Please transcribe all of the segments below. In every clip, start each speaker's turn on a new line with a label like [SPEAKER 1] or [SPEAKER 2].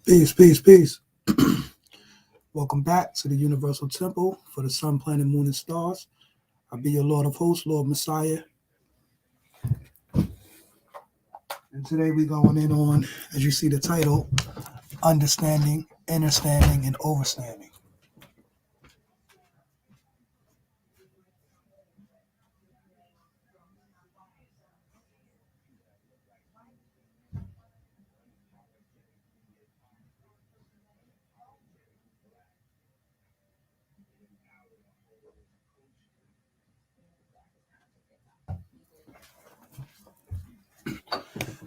[SPEAKER 1] Peace, peace, peace. Welcome back to the Universal Temple for the Sun, Planet, Moon, and Stars. I'll be your Lord of Hosts, Lord Messiah. And today we're going in on, as you see the title, Understanding, Understanding, and Overstanding.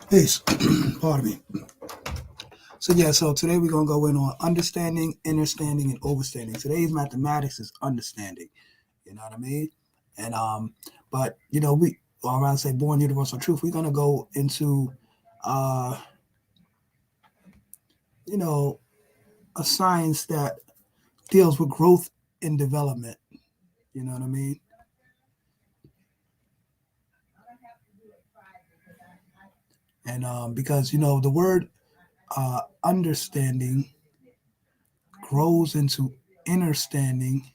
[SPEAKER 1] Peace. Pardon me. So today we're going to go in on understanding, understanding, and overstanding. Today's mathematics is understanding. You know what I mean? And but or rather say born universal truth. We're gonna go into uh, you know, a science that deals with growth and development. You know what I mean? And because the word understanding grows into understanding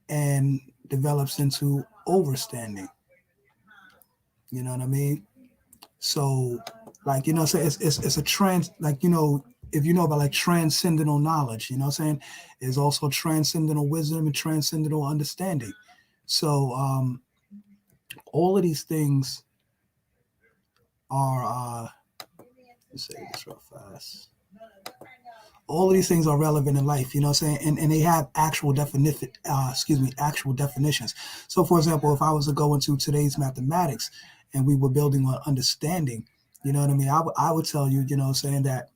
[SPEAKER 1] and develops into overstanding. You know what I mean? So, so it's a trans, if you know about like transcendental knowledge, you know what I'm saying? Is also transcendental wisdom and transcendental understanding. So, all of these things are, let's say this real fast. All of these things are relevant in life, you know what I'm saying? And they have actual definitions. So, for example, if I was to go into today's mathematics and we were building on understanding, you know what I mean? I would tell you, you know what I'm saying, that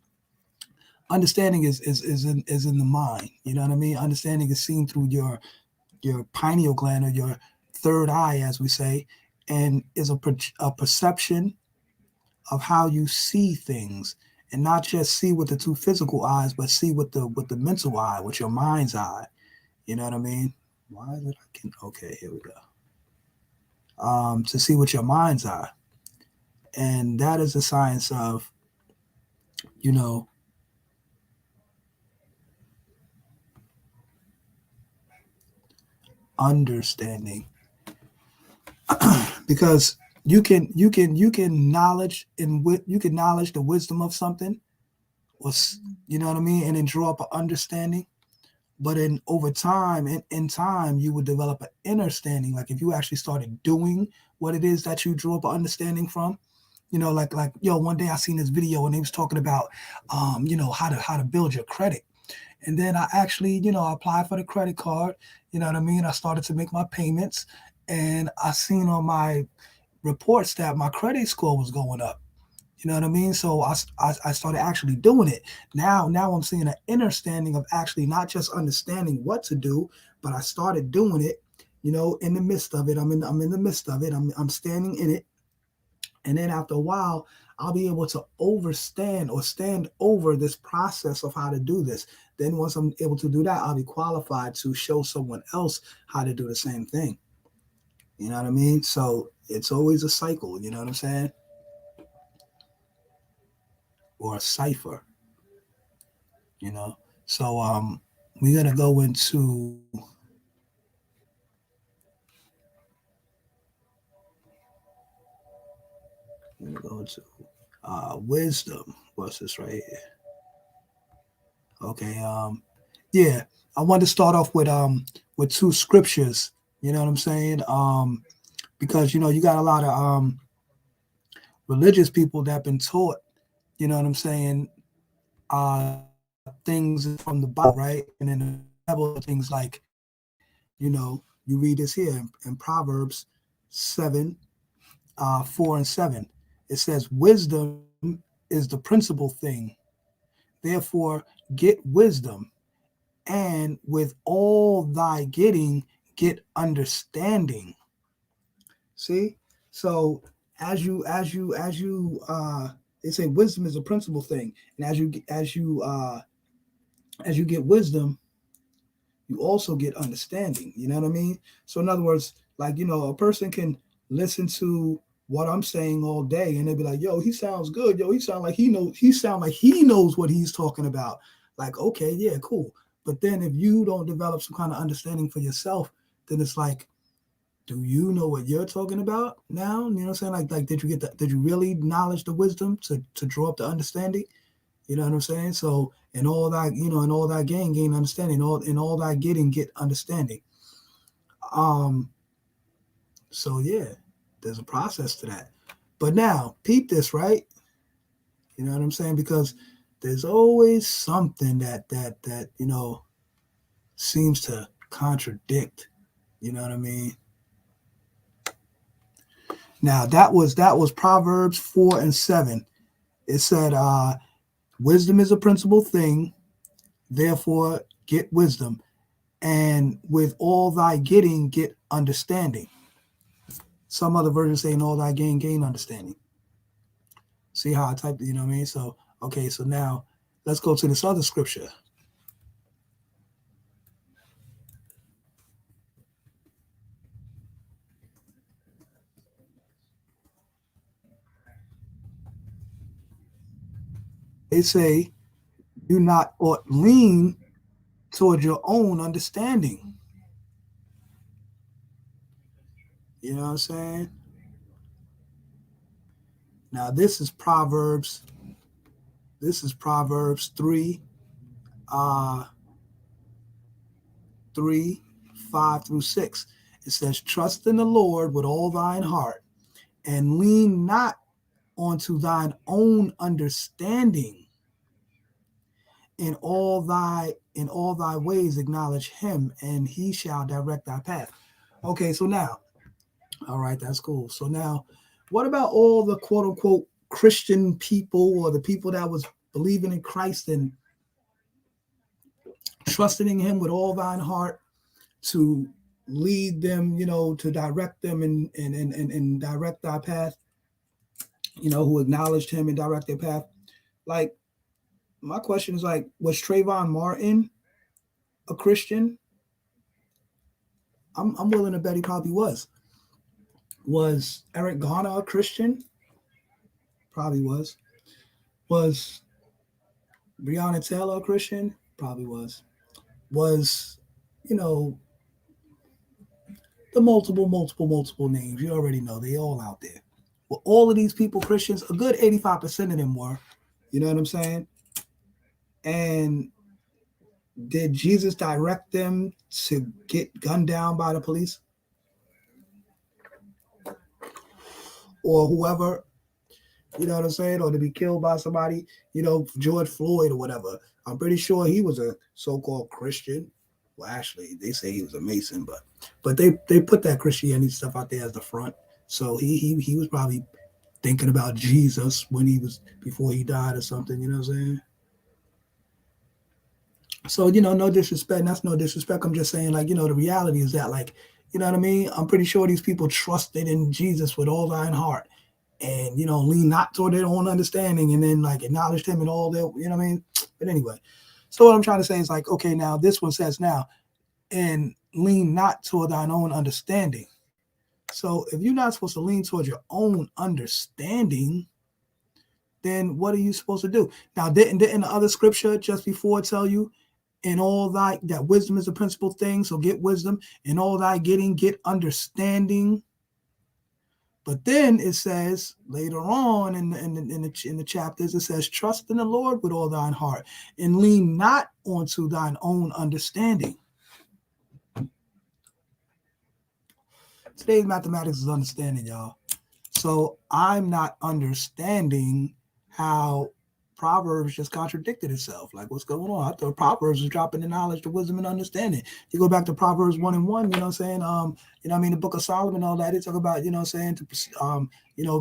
[SPEAKER 1] understanding is in the mind. You know what I mean? Understanding is seen through your pineal gland or your third eye, as we say, and is a perception of how you see things, and not just see with the two physical eyes, but see with the mental eye, with your mind's eye. You know what I mean? Why is it I can? Okay, here we go. To see with your mind's eye, and that is the science of you know understanding, because you can knowledge you can knowledge the wisdom of something, or you know what I mean, and then draw up an understanding. But in over time, in time, you would develop an understanding. Like if you actually started doing what it is that you drew up an understanding from, one day I seen this video and they was talking about how to build your credit. And then I actually, applied for the credit card. You know what I mean? I started to make my payments, and I seen on my reports that my credit score was going up. You know what I mean? So I started actually doing it. Now I'm seeing an understanding of actually not just understanding what to do, but I started doing it. In the midst of it, I'm in the midst of it. I'm standing in it, and then after a while, I'll be able to overstand or stand over this process of how to do this. Then once I'm able to do that, I'll be qualified to show someone else how to do the same thing. You know what I mean? So it's always a cycle. You know what I'm saying? Or a cipher. You know. So we're gonna go into wisdom. What's this right here? Okay. Yeah, I wanted to start off with two scriptures. You know what I'm saying? Because you got a lot of religious people that have been taught. You know what I'm saying? Things from the Bible, right? And then the Bible things like you read this here in Proverbs 7, 4 and 7. It says, "Wisdom is the principal thing. Therefore, get wisdom, and with all thy getting, get understanding." See, so they say wisdom is a principal thing, and as you get wisdom, you also get understanding. You know what I mean? So in other words, a person can listen to what I'm saying all day, and they'd be like, "Yo, he sounds good. Yo, he sound like he knows. He sound like he knows what he's talking about." Like, okay, yeah, cool. But then if you don't develop some kind of understanding for yourself, then it's like, do you know what you're talking about now? You know what I'm saying? Like, did you get that? Did you really acknowledge the wisdom to draw up the understanding? You know what I'm saying? So, in all that, in all that gain understanding. In all that get understanding. Um. So yeah, there's a process to that. But now, peep this, right? You know what I'm saying? Because there's always something that seems to contradict. You know what I mean? Now that was Proverbs 4:7. It said, "Wisdom is a principal thing, therefore get wisdom, and with all thy getting get understanding." Some other versions say, "In all thy gain understanding." See how I typed it? You know what I mean? So okay, so now let's go to this other scripture. They say, "Do not ought lean toward your own understanding." You know what I'm saying? Now this is Proverbs. This is Proverbs uh, 3, 5 through 6. It says, "Trust in the Lord with all thine heart, and lean not onto thine own understanding. In all thy ways acknowledge him, and he shall direct thy path." Okay, so now, all right, that's cool. So now, what about all the quote unquote Christian people, or the people that was believing in Christ and trusting in him with all thine heart to lead them, to direct them and direct thy path, who acknowledged him and direct their path? Like, my question is, like, was Trayvon Martin a Christian? I'm willing to bet he probably was. Was Eric Garner a Christian? Probably was. Was Breonna Taylor a Christian? Probably was. Was, you know, the multiple names. You already know they all out there. Well, all of these people Christians, a good 85% of them were. You know what I'm saying? And did Jesus direct them to get gunned down by the police or whoever? You know what I'm saying? Or to be killed by somebody, George Floyd or whatever. I'm pretty sure he was a so-called Christian. Well, actually, they say he was a Mason, but they put that Christianity stuff out there as the front. So he was probably thinking about Jesus when he was before he died or something. You know what I'm saying? So, no disrespect. That's no disrespect. I'm just saying, like, the reality is that, like, you know what I mean? I'm pretty sure these people trusted in Jesus with all thine heart, and, lean not toward their own understanding, and then, like, acknowledged him and all their, you know what I mean? But anyway, so what I'm trying to say is, like, okay, now this one says now, and lean not toward thine own understanding. So if you're not supposed to lean towards your own understanding, then what are you supposed to do? Now, didn't the other scripture just before tell you, in all thy that wisdom is the principal thing, so get wisdom. In all thy getting, get understanding. But then it says later on in the chapters, it says, "Trust in the Lord with all thine heart, and lean not onto thine own understanding." Today's mathematics is understanding, y'all. So I'm not understanding how Proverbs just contradicted itself. Like, what's going on? I thought Proverbs was dropping the knowledge, the wisdom, and understanding. You go back to Proverbs 1:1, you know what I'm saying? The Book of Solomon and all that, they talk about, you know what I'm saying,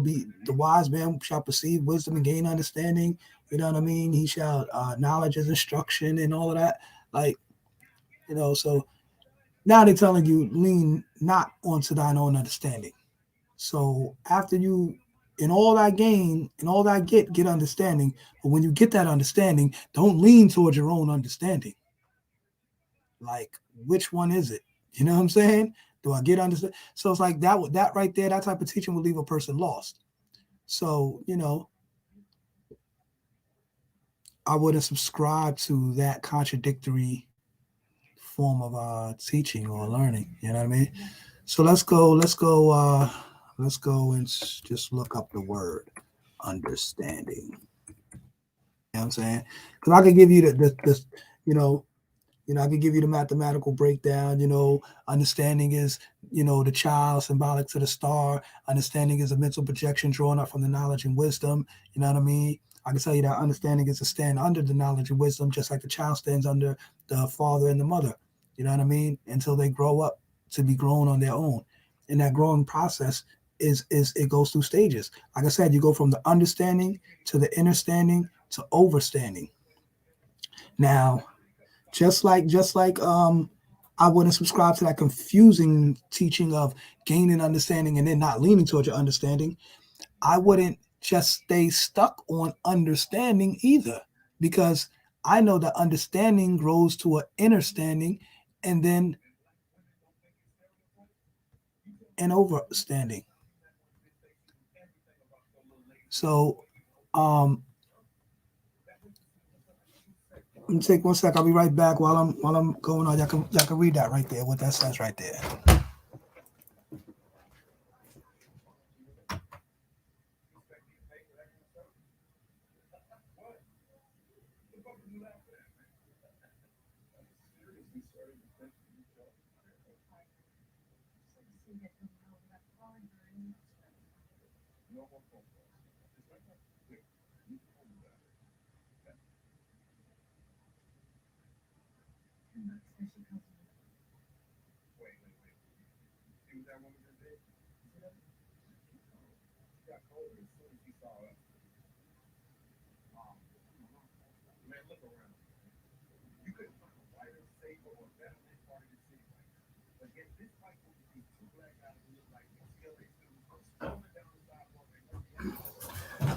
[SPEAKER 1] be the wise man shall perceive wisdom and gain understanding. You know what I mean? He shall knowledge his instruction and all of that. Like, so now they're telling you, lean not onto thine own understanding. So after you, in all that gain, in all that get understanding. But when you get that understanding, don't lean towards your own understanding. Like, which one is it? You know what I'm saying? Do I get understand? So it's like that right there, that type of teaching will leave a person lost. So, I wouldn't subscribe to that contradictory form of teaching or learning. You know what I mean? So let's go and just look up the word understanding. You know what I'm saying? Because I could give you the you know I could give you the mathematical breakdown. Understanding is, the child symbolic to the star. Understanding is a mental projection drawn up from the knowledge and wisdom. You know what I mean? I can tell you that understanding is to stand under the knowledge and wisdom, just like the child stands under the father and the mother. You know what I mean? Until they grow up to be grown on their own. And that growing process is it goes through stages. Like I said, you go from the understanding to the understanding to overstanding. Now, just like I wouldn't subscribe to that confusing teaching of gaining understanding and then not leaning towards your understanding. I wouldn't just stay stuck on understanding either, because I know that understanding grows to an understanding and then an overstanding. So um let me take 1 sec. I'll be right back while I'm going on. Y'all can read that right there, what that says right there.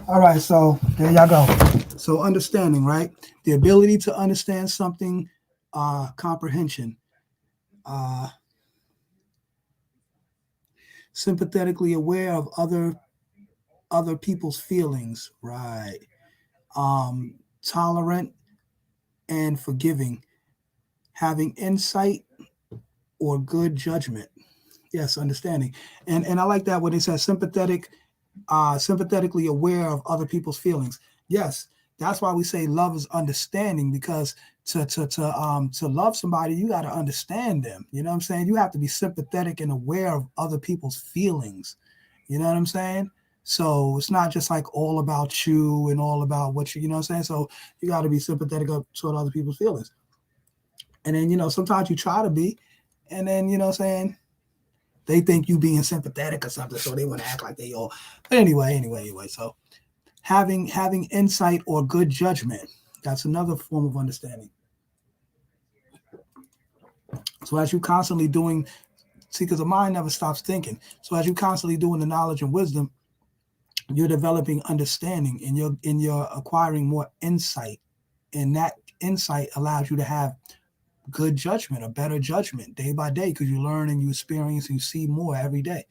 [SPEAKER 1] All right, so there y'all go. So understanding, right? The ability to understand something, comprehension, uh, sympathetically aware of other people's feelings, right? Um, Tolerant and forgiving, having insight or good judgment. Yes, understanding, and I like that when it says sympathetically aware of other people's feelings. Yes, that's why we say love is understanding, because to love somebody, you got to understand them. You know what I'm saying? You have to be sympathetic and aware of other people's feelings. You know what I'm saying? So it's not just like all about you and all about what you know what I'm saying? So you got to be sympathetic up toward other people's feelings. And then, sometimes you try to be, and then, what I'm saying, they think you being sympathetic or something, so they want to act like they all. But anyway. So having insight or good judgment, that's another form of understanding. So as you constantly doing, see, because the mind never stops thinking. So as you constantly doing the knowledge and wisdom, you're developing understanding, and you're acquiring more insight, and that insight allows you to have good judgment, a better judgment day by day, because you learn and you experience and you see more every day.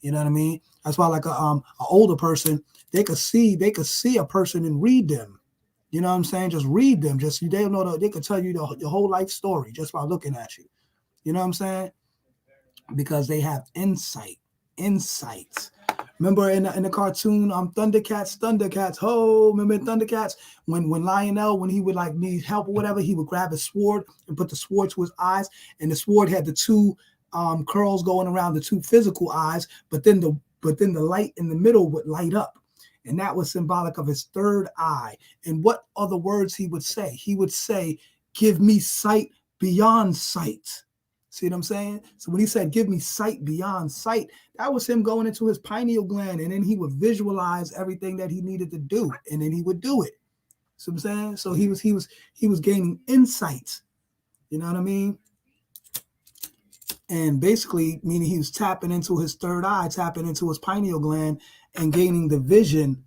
[SPEAKER 1] You know what I mean? That's why, like a older person, they could see a person and read them. You know what I'm saying? Just read them. Just they know they could tell you the whole life story just by looking at you. You know what I'm saying? Because they have insights. Remember in the cartoon, Thundercats. Oh, remember in Thundercats when Lionel, when he would like need help or whatever, he would grab his sword and put the sword to his eyes, and the sword had the two curls going around the two physical eyes, but then the light in the middle would light up, and that was symbolic of his third eye. And what other words he would say? He would say, "Give me sight beyond sight." See what I'm saying? So when he said, "Give me sight beyond sight," that was him going into his pineal gland, and then he would visualize everything that he needed to do, and then he would do it. See what I'm saying? So he was gaining insights. You know what I mean? And basically, meaning he was tapping into his third eye, tapping into his pineal gland, and gaining the vision.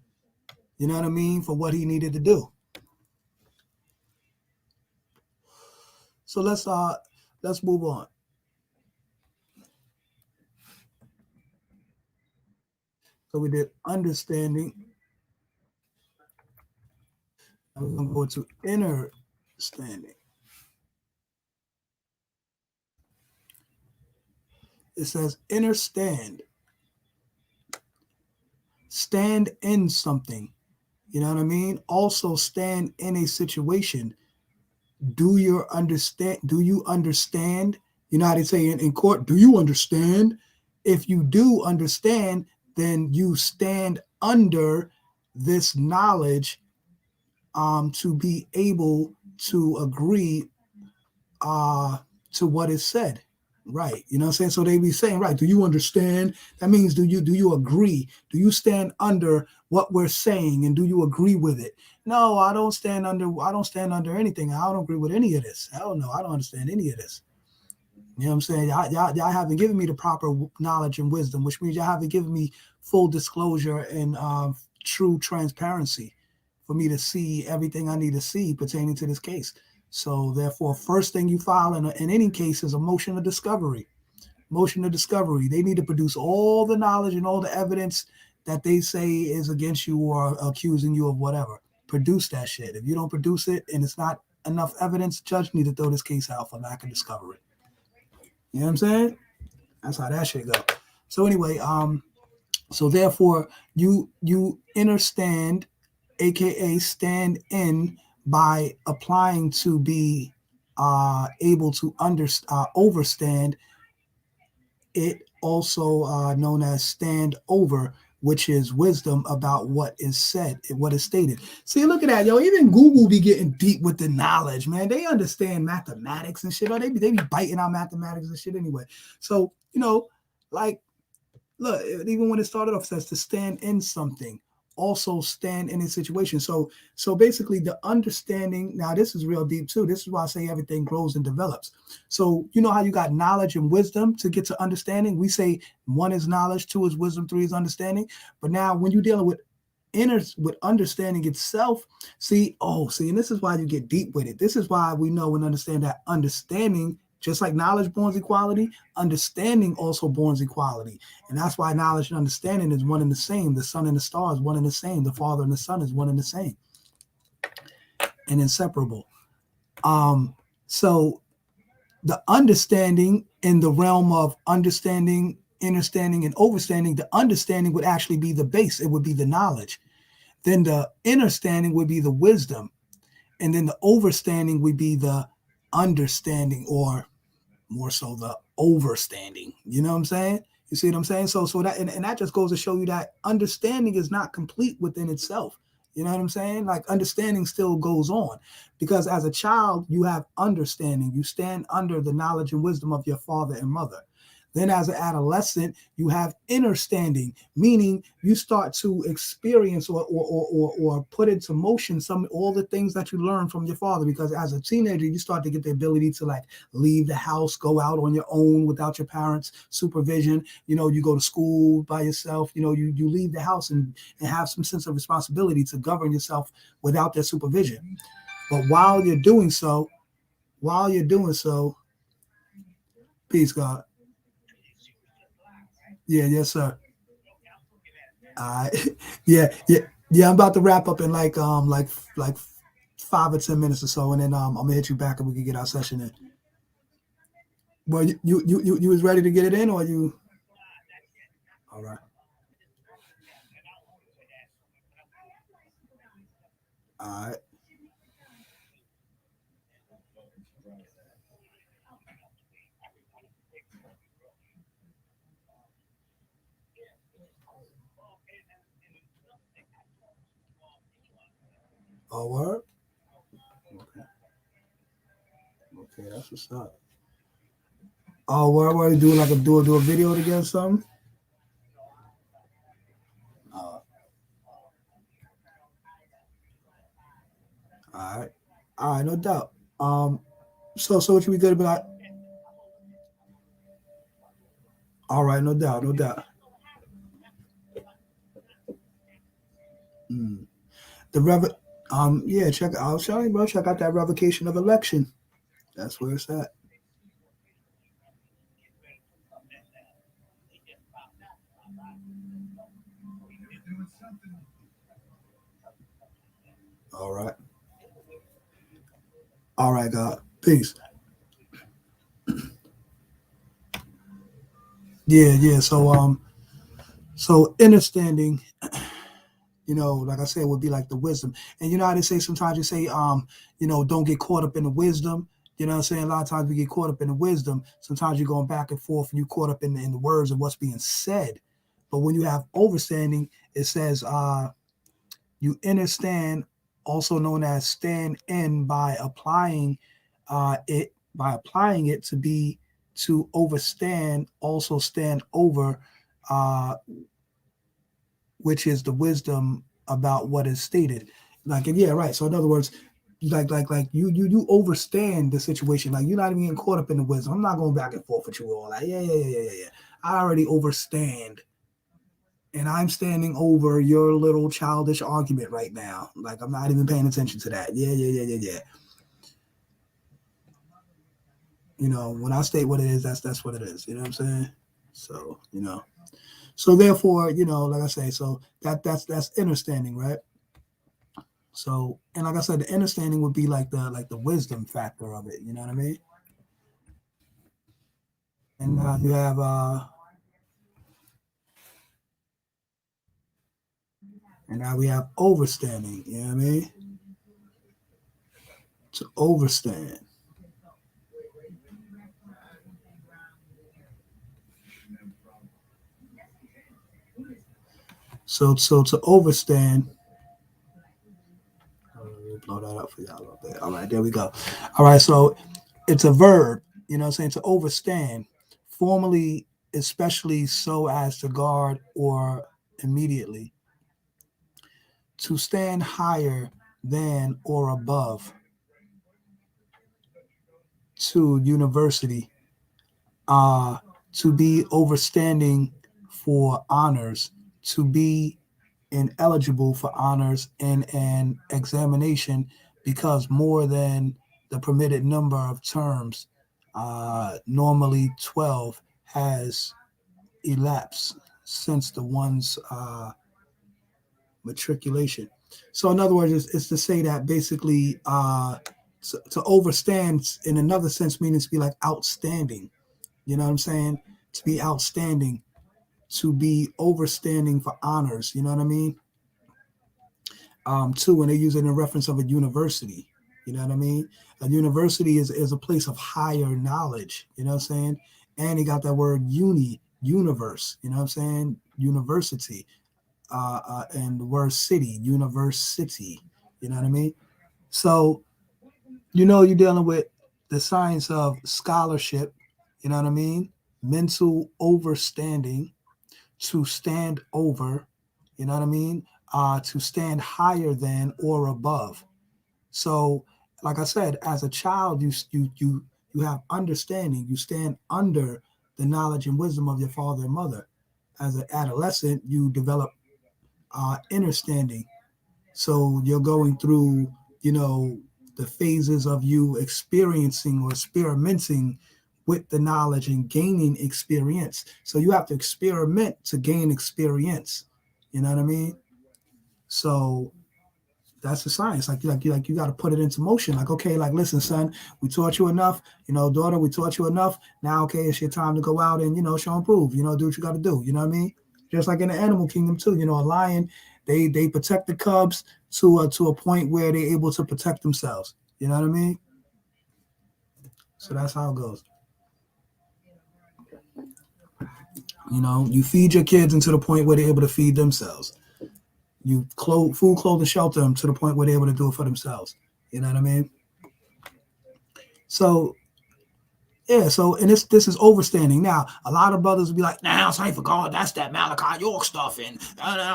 [SPEAKER 1] You know what I mean, for what he needed to do. So let's move on. So we did understanding. Now we're gonna go to inner standing. It says inner stand. Stand in something. You know what I mean? Also stand in a situation. Do you understand? You know how they say in court, do you understand? If you do understand, then you stand under this knowledge to be able to agree uh, to what is said. Right. You know what I'm saying? So they be saying, right, do you understand? That means do you agree? Do you stand under what we're saying and do you agree with it? No, I don't stand under anything. I don't agree with any of this. Hell no, I don't understand any of this. You know what I'm saying? Y'all haven't given me the proper knowledge and wisdom, which means y'all haven't given me full disclosure and true transparency for me to see everything I need to see pertaining to this case. So therefore, first thing you file in any case is a motion of discovery. Motion of discovery. They need to produce all the knowledge and all the evidence that they say is against you or accusing you of whatever. Produce that shit. If you don't produce it and it's not enough evidence, judge need to throw this case out for lack of discovery. You know what I'm saying? That's how that shit go. So anyway, so therefore you understand, aka stand in, by applying to be able to overstand it, also known as stand over, which is wisdom about what is said, what is stated. See, look at that, yo. Even Google be getting deep with the knowledge, man. They understand mathematics and shit. Or they be biting out mathematics and shit anyway. So, like, look, even when it started off, it says to stand in something, also stand in a situation. So basically, the understanding. Now, this is real deep too. This is why I say everything grows and develops. So you know how you got knowledge and wisdom to get to understanding. We say one is knowledge, two is wisdom, three is understanding. But now, when you're dealing with understanding itself, and this is why you get deep with it. This is why we know and understand that understanding, just like knowledge borns equality, understanding also borns equality. And that's why knowledge and understanding is one and the same. The sun and the stars, one and the same. The father and the son is one and the same and inseparable. So the understanding in the realm of understanding, understanding, and overstanding, the understanding would actually be the base. It would be the knowledge. Then the understanding would be the wisdom. And then the overstanding would be the understanding, or more so the overstanding. You know what I'm saying? You see what I'm saying? So that and that just goes to show you that understanding is not complete within itself. You know what I'm saying? Like, understanding still goes on, because as a child you have understanding. You stand under the knowledge and wisdom of your father and mother. Then as an adolescent, you have understanding, meaning you start to experience or put into motion all the things that you learned from your father. Because as a teenager, you start to get the ability to, like, leave the house, go out on your own without your parents' supervision. You go to school by yourself. You leave the house and have some sense of responsibility to govern yourself without their supervision. But while you're doing so, peace, God. Yeah, yes, sir. Yeah, yeah, yeah. I'm about to wrap up in like 5 or 10 minutes or so, and then I'm gonna hit you back and we can get our session in. Well, you was ready to get it in, or you? All right, all right. Oh, word. Okay, okay, that's what's up. Oh, where you do like do a video together, something? Uh, all right, no doubt. So what you be good about? All right, no doubt, no doubt. Mm. The yeah, check. I was telling you, bro. Check out that revocation of election. That's where it's at. All right. All right, God. Peace. Yeah, yeah. So understanding, like I said, would be like the wisdom. And you know how they say sometimes you say, don't get caught up in the wisdom. You know what I'm saying? A lot of times we get caught up in the wisdom. Sometimes you're going back and forth and you caught up in the words of what's being said. But when you have overstanding, it says you understand, also known as stand in by applying it to be to overstand, also stand over, uh, which is the wisdom about what is stated. Like, yeah, right. So in other words, like you overstand the situation. Like you're not even getting caught up in the wisdom. I'm not going back and forth with you all. Like, yeah. I already overstand. And I'm standing over your little childish argument right now. Like I'm not even paying attention to that. Yeah. When I state what it is, that's what it is. You know what I'm saying? So, So therefore, like I say, so that's understanding, right? So, and like I said, the understanding would be like the wisdom factor of it. You know what I mean? And you have and now we have overstanding. You know what I mean? To overstand. So to overstand. Blow that up for y'all a little bit. All right, there we go. All right, so it's a verb. You know what I'm saying? To overstand, formally, especially so as to guard or immediately, to stand higher than or above, to university, uh, to be overstanding for honors, to be ineligible for honors in an examination because more than the permitted number of terms, normally 12, has elapsed since the one's matriculation. So, in other words, it's to say that basically to overstand in another sense meaning to be like outstanding. You know what I'm saying? To be outstanding, to be overstanding for honors. You know what I mean? Too, when they use it in reference of a university. You know what I mean? A university is a place of higher knowledge. You know what I'm saying? And he got that word universe. You know what I'm saying? University. And the word city, university. You know what I mean? So, you're dealing with the science of scholarship. You know what I mean? Mental overstanding, to stand over, you know what I mean? To stand higher than or above. So, like I said, as a child, you have understanding. You stand under the knowledge and wisdom of your father and mother. As an adolescent, you develop understanding. So you're going through, you know, the phases of you experiencing or experimenting with the knowledge and gaining experience. So you have to experiment to gain experience. You know what I mean? So that's the science. Like you got to put it into motion. Like, okay, like listen, son, we taught you enough. Daughter, we taught you enough. Now, okay, it's your time to go out and show and prove. Do what you got to do. You know what I mean? Just like in the animal kingdom too. A lion, they protect the cubs to a point where they're able to protect themselves. You know what I mean? So that's how it goes. You feed your kids into the point where they're able to feed themselves. You food, clothe, and shelter them to the point where they're able to do it for themselves. You know what I mean? So yeah, so and this is overstanding. Now, a lot of brothers will be like, "Nah, it's ain't for God. That's that Malachi York stuff, and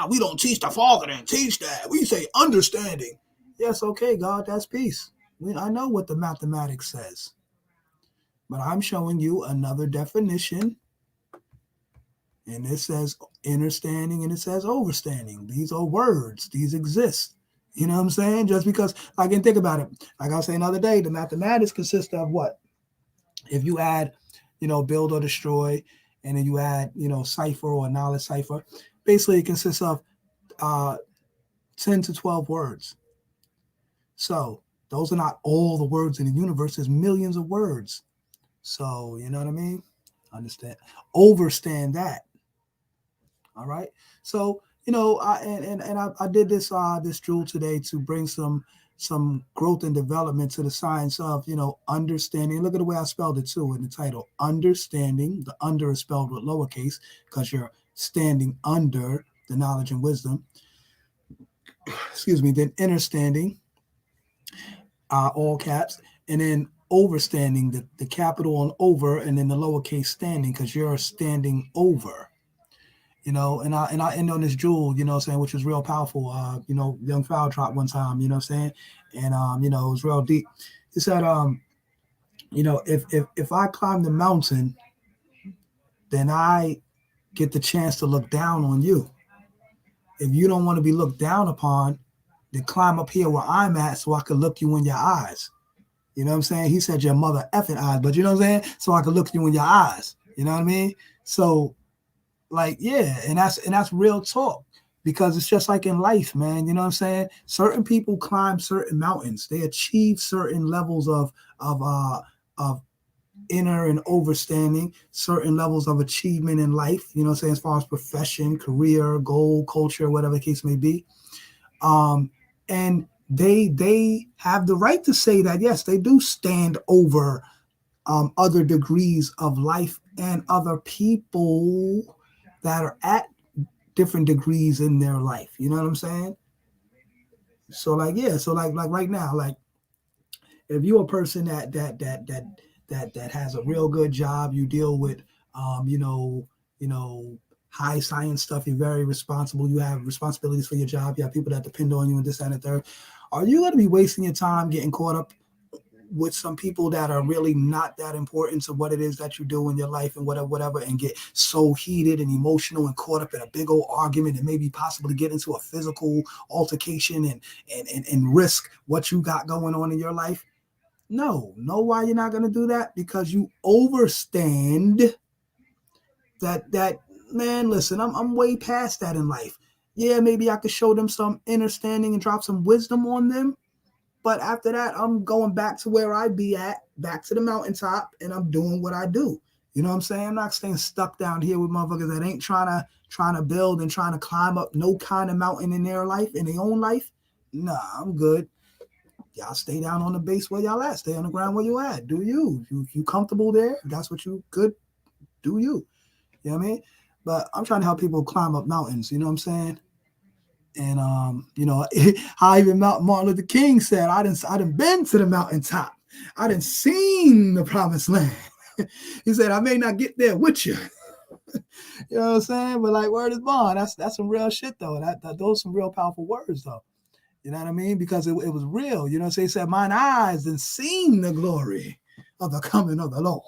[SPEAKER 1] we don't teach the Father and teach that. We say understanding." Yes, okay, God, that's peace. I know what the mathematics says, but I'm showing you another definition, and it says understanding and it says overstanding. These are words. These exist. You know what I'm saying? Just because I can think about it. Like I was saying the other day, the mathematics consists of what? If you add, build or destroy, and then you add, cipher or knowledge cipher, basically it consists of uh, 10 to 12 words. So those are not all the words in the universe. There's millions of words. So you know what I mean? Understand? Overstand that. All right. So I did this drill today to bring some growth and development to the science of understanding. Look at the way I spelled it too in the title. Understanding. The under is spelled with lowercase because you're standing under the knowledge and wisdom. Excuse me. Then understanding, all caps, and then overstanding, the capital on over, and then the lowercase standing because you're standing over. And I end on this jewel, what I'm saying, which was real powerful. Young Fowl dropped one time, what I'm saying, and it was real deep. He said, if I climb the mountain, then I get the chance to look down on you. If you don't want to be looked down upon, then climb up here where I'm at so I can look you in your eyes. You know what I'm saying? He said your mother effing eyes, but you know what I'm saying? So I can look you in your eyes. You know what I mean? So like, yeah, and that's real talk, because it's just like in life, man. You know what I'm saying? Certain people climb certain mountains. They achieve certain levels of inner and overstanding, certain levels of achievement in life, what I'm saying, as far as profession, career, goal, culture, whatever the case may be. And they have the right to say that, yes, they do stand over other degrees of life and other people that are at different degrees in their life. You know what I'm saying? So like, yeah, so like right now, like if you're a person that has a real good job, you deal with you know high science stuff, you're very responsible, you have responsibilities for your job, you have people that depend on you and this, that, and the third. Are you going to be wasting your time getting caught up with some people that are really not that important to what it is that you do in your life and whatever, and get so heated and emotional and caught up in a big old argument and maybe possibly get into a physical altercation and risk what you got going on in your life? No, know why you're not going to do that? Because you overstand that man, listen, I'm way past that in life. Yeah, maybe I could show them some understanding and drop some wisdom on them, but after that, I'm going back to where I be at, back to the mountaintop, and I'm doing what I do. You know what I'm saying? I'm not staying stuck down here with motherfuckers that ain't trying to build and trying to climb up no kind of mountain in their life, in their own life. Nah, I'm good. Y'all stay down on the base where y'all at. Stay on the ground where you at. Do you? You comfortable there? That's what you good. Do you? You know what I mean? But I'm trying to help people climb up mountains. You know what I'm saying? And how even Martin Luther King said, I didn't been to the mountaintop. I didn't seen the promised land. He said, I may not get there with you. You know what I'm saying? But like, word is bond. That's some real shit though. Those some real powerful words though. You know what I mean? Because it was real. You know what I'm saying? He said, mine eyes didn't seen the glory of the coming of the Lord.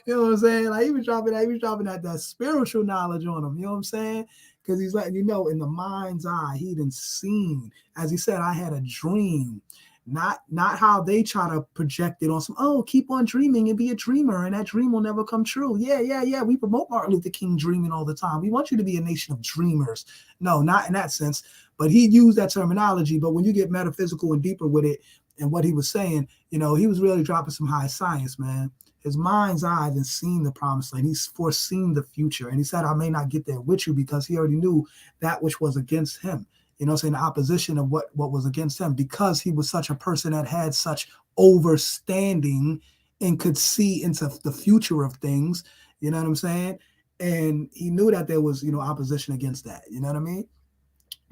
[SPEAKER 1] You know what I'm saying? Like he was dropping that spiritual knowledge on him. You know what I'm saying? Because he's letting you know, in the mind's eye, he didn't seen. As he said, I had a dream. Not how they try to project it on some, oh, keep on dreaming and be a dreamer, and that dream will never come true. Yeah. We promote Martin Luther King dreaming all the time. We want you to be a nation of dreamers. No, not in that sense. But he used that terminology. But when you get metaphysical and deeper with it and what he was saying, he was really dropping some high science, man. His mind's eye had seen the promised land. He's foreseen the future. And he said, I may not get there with you, because he already knew that which was against him. You know what I'm saying? The opposition of what was against him, because he was such a person that had such overstanding and could see into the future of things. You know what I'm saying? And he knew that there was, opposition against that. You know what I mean?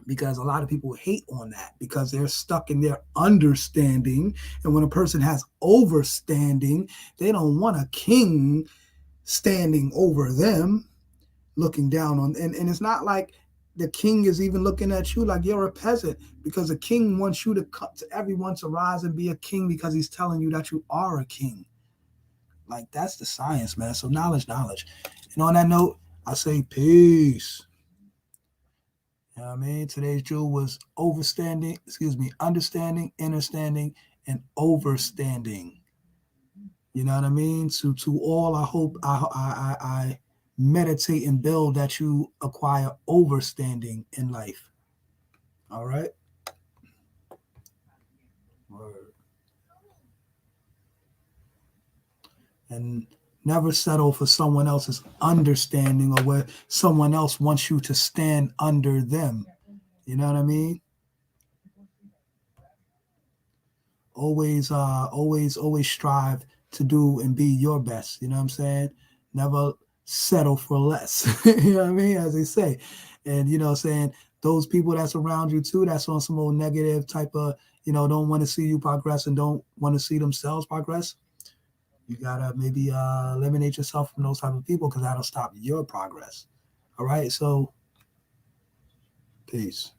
[SPEAKER 1] Because a lot of people hate on that because they're stuck in their understanding. And when a person has overstanding, they don't want a king standing over them, looking down on, and it's not like the king is even looking at you like you're a peasant, because the king wants you to cut to everyone to rise and be a king, because he's telling you that you are a king. Like, that's the science, man. So knowledge. And on that note, I say peace. You know what I mean? Today's jewel was understanding, understanding, and overstanding. You know what I mean? To all, I hope I meditate and build that you acquire overstanding in life. All right. Word. And never settle for someone else's understanding or where someone else wants you to stand under them. You know what I mean? Always strive to do and be your best. You know what I'm saying? Never settle for less. You know what I mean? As they say. And saying those people that's around you too, that's on some old negative type of, don't want to see you progress and don't want to see themselves progress. You gotta maybe eliminate yourself from those type of people because that'll stop your progress. All right. So peace.